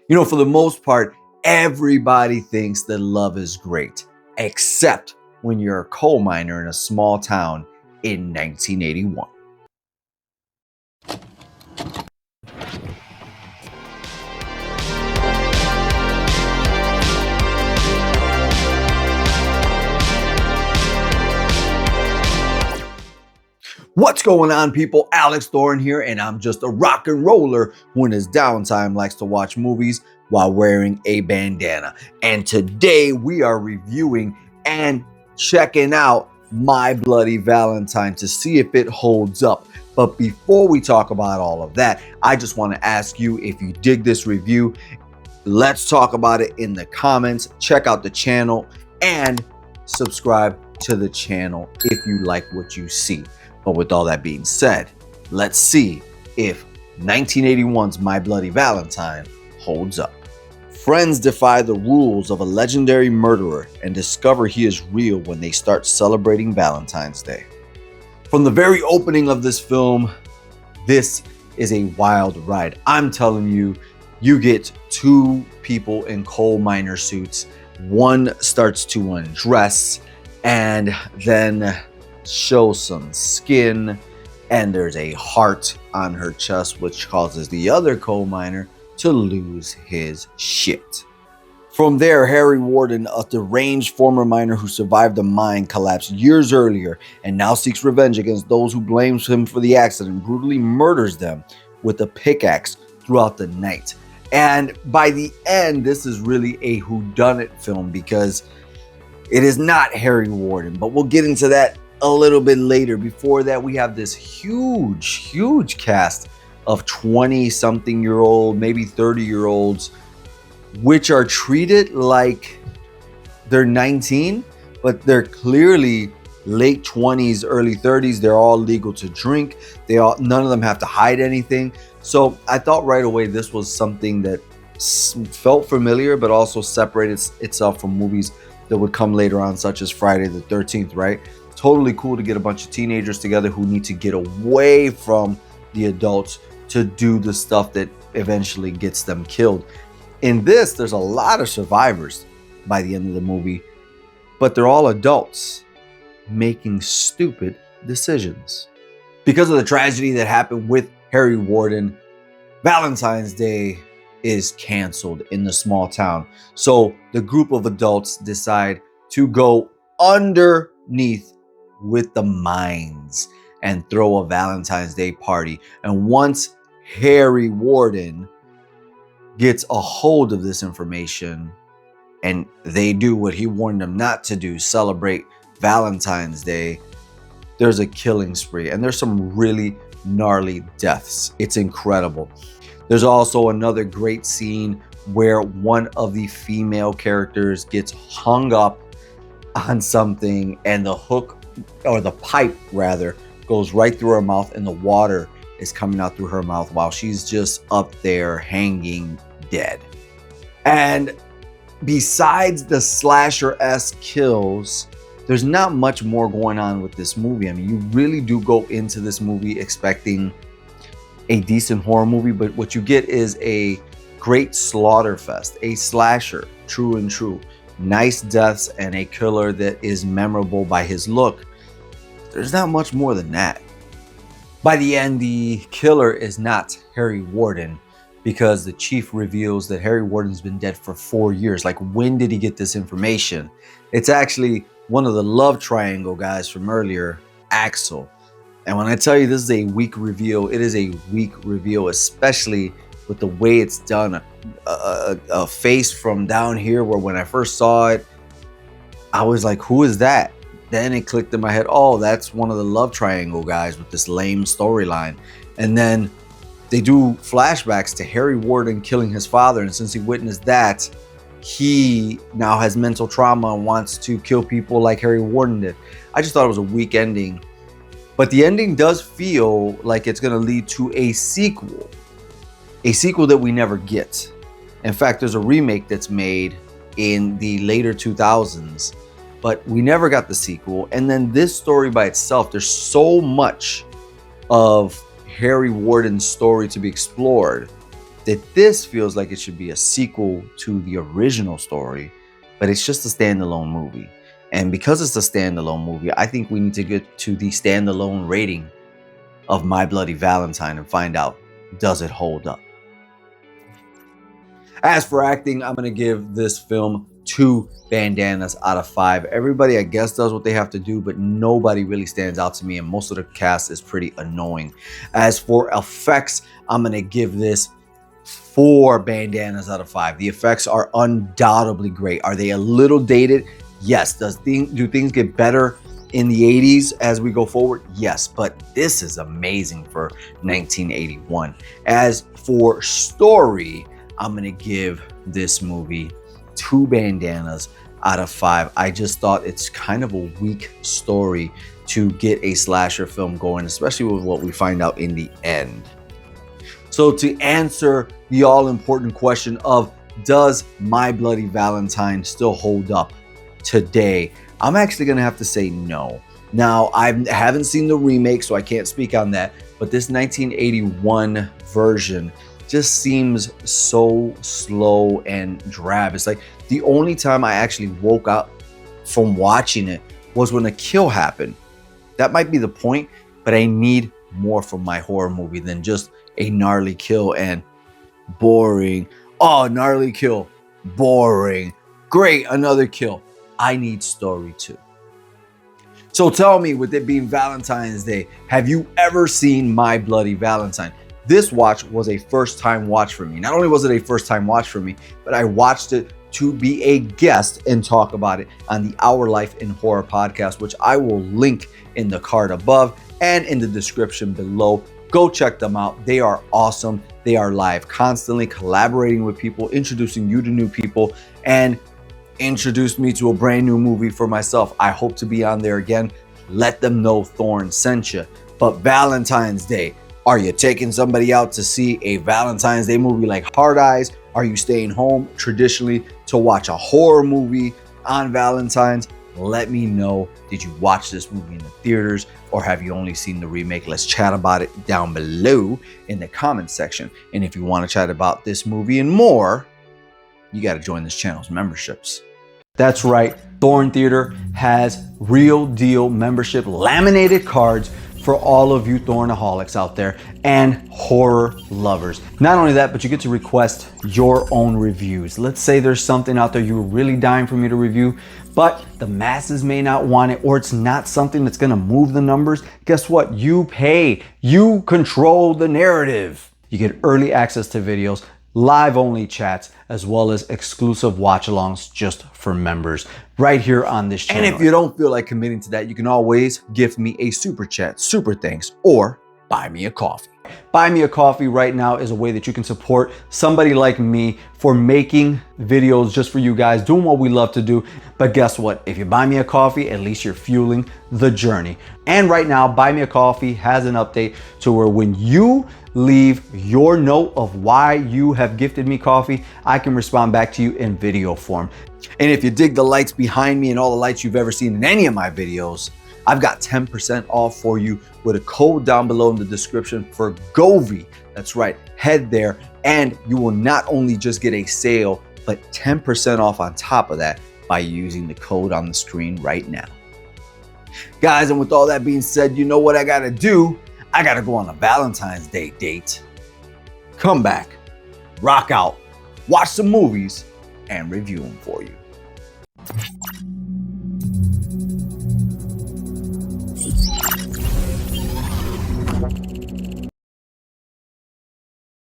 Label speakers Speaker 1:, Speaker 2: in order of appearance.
Speaker 1: You know, for the most part, everybody thinks that love is great, except when you're a coal miner in a small town in 1981. What's going on, people? Alex Thorn here, and I'm just a rock and roller who in his downtime likes to watch movies while wearing a bandana. And today we are reviewing and checking out My Bloody Valentine to see if it holds up. But before we talk about all of that, I just want to ask you, if you dig this review, let's talk about it in the comments. Check out the channel and subscribe to the channel if you like what you see. But with all that being said, let's see if 1981's My Bloody Valentine holds up. Friends defy the rules of a legendary murderer and discover he is real when they start celebrating Valentine's Day. From the very opening of this film, this is a wild ride. I'm telling you, you get two people in coal miner suits. One starts to undress and then show some skin, and there's a heart on her chest, which causes the other coal miner to lose his shit. From there, Harry Warden, a deranged former miner who survived a mine collapse years earlier and now seeks revenge against those who blames him for the accident, brutally murders them with a pickaxe throughout the night. And by the end, this is really a whodunit film because it is not Harry Warden, but we'll get into that a little bit later. Before that, we have this huge cast of 20-something-year-old, maybe 30-year-olds, which are treated like they're 19, but they're clearly late 20s, early 30s. They're all legal to drink. None of them have to hide anything. So I thought right away this was something that felt familiar, but also separated itself from movies that would come later on, such as Friday the 13th, right? Totally cool to get a bunch of teenagers together who need to get away from the adults to do the stuff that eventually gets them killed. In this, there's a lot of survivors by the end of the movie, but they're all adults making stupid decisions. Because of the tragedy that happened with Harry Warden, Valentine's Day is canceled in the small town. So the group of adults decide to go underneath with the mines and throw a Valentine's Day party. And once Harry Warden gets a hold of this information and they do what he warned them not to do, celebrate Valentine's Day, there's a killing spree and there's some really gnarly deaths. It's incredible. There's also another great scene where one of the female characters gets hung up on something and the hook, or the pipe rather, goes right through her mouth and the water is coming out through her mouth while she's just up there hanging dead. And besides the slasher-esque kills, there's not much more going on with this movie. I mean, you really do go into this movie expecting a decent horror movie, but what you get is a great slaughter fest, a slasher, true and true. Nice deaths and a killer that is memorable by his look. There's not much more than that. By the end, the killer is not Harry Warden because the chief reveals that Harry Warden's been dead for 4 years. Like, when did he get this information? It's actually one of the love triangle guys from earlier, Axel. And when I tell you this is a weak reveal, it is a weak reveal, especially with the way it's done. A face from down here where when I first saw it, I was like, who is that? Then it clicked in my head, oh, that's one of the love triangle guys with this lame storyline. And then they do flashbacks to Harry Warden killing his father. And since he witnessed that, he now has mental trauma and wants to kill people like Harry Warden did. I just thought it was a weak ending. But the ending does feel like it's going to lead to a sequel that we never get. In fact, there's a remake that's made in the later 2000s, but we never got the sequel. And then this story by itself, there's so much of Harry Warden's story to be explored that this feels like it should be a sequel to the original story, but it's just a standalone movie. And because it's a standalone movie, I think we need to get to the standalone rating of My Bloody Valentine and find out, does it hold up? As for acting, I'm going to give this film 2 bandanas out of 5. Everybody, I guess, does what they have to do, but nobody really stands out to me, and most of the cast is pretty annoying. As for effects, I'm going to give this 4 bandanas out of 5. The effects are undoubtedly great. Are they a little dated? Yes. Do things get better in the 80s as we go forward? Yes, but this is amazing for 1981. As for story, I'm going to give this movie 2 bandanas out of 5. I just thought it's kind of a weak story to get a slasher film going, especially with what we find out in the end. So to answer the all-important question of, does My Bloody Valentine still hold up today? I'm actually going to have to say no. Now, I haven't seen the remake, so I can't speak on that, but this 1981 version just seems so slow and drab. It's like the only time I actually woke up from watching it was when a kill happened. That might be the point, but I need more from my horror movie than just a gnarly kill and boring. Oh, gnarly kill, boring. Great, another kill. I need story too. So tell me, with it being Valentine's Day, have you ever seen My Bloody Valentine? This watch was a first-time watch for me. Not only was it a first-time watch for me, but I watched it to be a guest and talk about it on the Our Life in Horror podcast, which I will link in the card above and in the description below. Go check them out. They are awesome. They are live, constantly collaborating with people, introducing you to new people, and introduced me to a brand new movie for myself. I hope to be on there again. Let them know Thorn sent you. But Valentine's Day, are you taking somebody out to see a Valentine's Day movie like Hard Eyes? Are you staying home traditionally to watch a horror movie on Valentine's? Let me know. Did you watch this movie in the theaters, or have you only seen the remake? Let's chat about it down below in the comments section. And if you want to chat about this movie and more, you got to join this channel's memberships. That's right. Thorn Theater has real deal membership laminated cards for all of you Thornaholics out there and horror lovers. Not only that, but you get to request your own reviews. Let's say there's something out there you're really dying for me to review, but the masses may not want it, or it's not something that's gonna move the numbers. Guess what? You pay. You control the narrative. You get early access to videos, live only chats, as well as exclusive watch alongs just for members right here on this channel. And if you don't feel like committing to that, you can always gift me a super chat, super thanks, or buy me a coffee. Buy me a coffee right now is a way that you can support somebody like me for making videos just for you guys, doing what we love to do. But guess what? If you buy me a coffee, at least you're fueling the journey. And right now, Buy Me a Coffee has an update to where when you leave your note of why you have gifted me coffee, I can respond back to you in video form. And if you dig the lights behind me and all the lights you've ever seen in any of my videos, I've got 10% off for you with a code down below in the description for Govy. That's right, head there and you will not only just get a sale, but 10% off on top of that by using the code on the screen right now. Guys, and with all that being said, you know what I gotta do? I gotta go on a Valentine's Day date. Come back, rock out, watch some movies, and review them for you.